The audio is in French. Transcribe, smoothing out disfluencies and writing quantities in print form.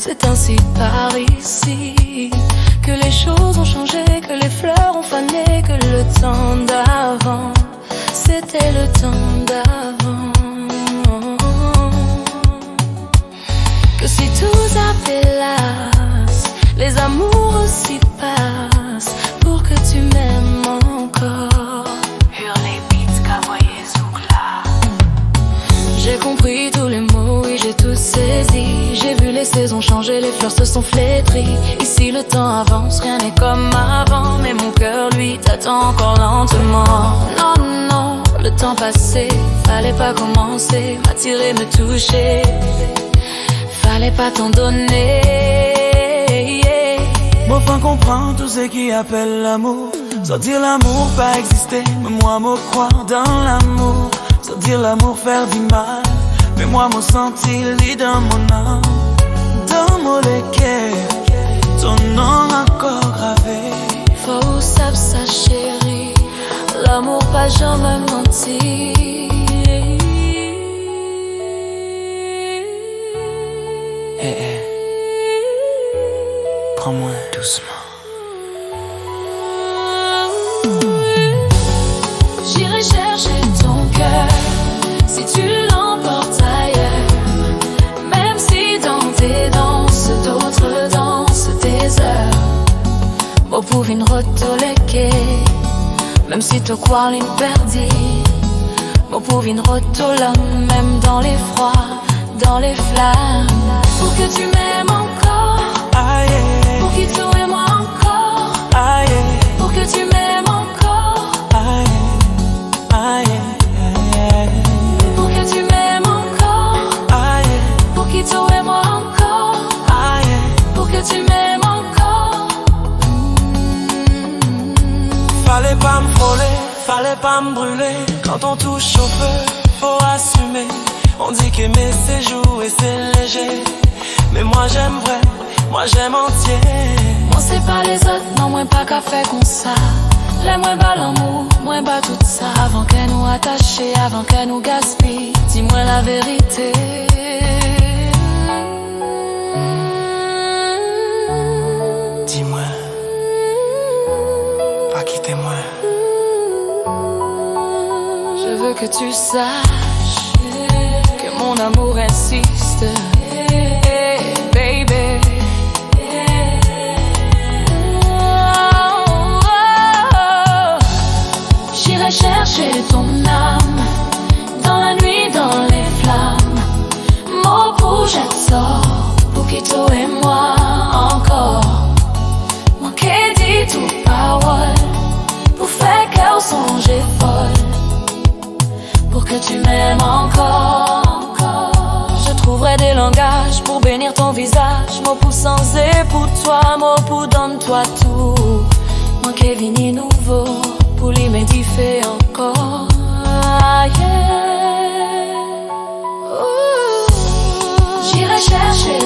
C'est ainsi par ici que les choses ont changé, que les fleurs ont fané, que le temps d'avant, c'était le temps d'avant. Que si tout s'appelasse, les amours aussi passent pour que tu m'aimes encore. Hurler, beats, cavoyer, zoukla. J'ai compris tous les mots, oui j'ai tout saisi. J'ai vu les saisons changer, les fleurs se sont flétries. Ici le temps avance, rien n'est comme avant. Mais mon cœur lui t'attend encore lentement. Non, non, le temps passé, fallait pas commencer, m'attirer, me toucher. Fallait pas t'en donner. Bon, enfin comprendre tout ce qui appelle l'amour. Sans dire l'amour pas exister, mais moi me croire dans l'amour. Sans dire l'amour faire du mal, mais moi me sentir lit dans mon âme. Dans mon cœur, ton nom encore gravé. Faut savoir ça chérie, l'amour pas jamais menti. Prends-moi doucement. J'irai chercher ton cœur si tu l'emportes ailleurs. Même si dans tes danses, d'autres dansent tes heures. Mo pouvin rotoleke, même si te crois l'interdit. Mo pouvin rotola, même dans les froids, dans les flammes. Pour que tu m'aimes encore. Ah yeah. Pour qu'il te aime encore. Ah yeah. Pour que tu m'aimes encore. Ah yeah. Ah yeah. Pour que tu m'aimes encore. Ah yeah. Pour qu'il te aime encore. Ah yeah. Pour que tu m'aimes encore. Fallait pas me frôler, fallait pas me brûler. Quand on touche au feu, faut assumer. On dit qu'aimer c'est jouer, c'est léger. Mais moi j'aime vrai, moi j'aime entier. Moi c'est pas les autres, non moi pas qu'à faire comme ça. Les moins bas l'amour, moins bas tout ça. Avant qu'elle nous attache, avant qu'elle nous gaspille, dis-moi la vérité. Dis-moi, pas quitter moi. Je veux que tu saches que mon amour insiste, baby. J'irai chercher ton âme dans la nuit, dans les flammes. Mot pour sort pour qu'il te et moi encore. Moi qui dis tout parole pour faire cœur songer folle. Pour que tu m'aimes encore. Je trouverai des langages pour bénir ton visage. Mot pour sans et pour toi, mot pour donne-toi tout. Moi qui vini nouveau pour lui m'édifier encore. Ah, yeah. J'irai chercher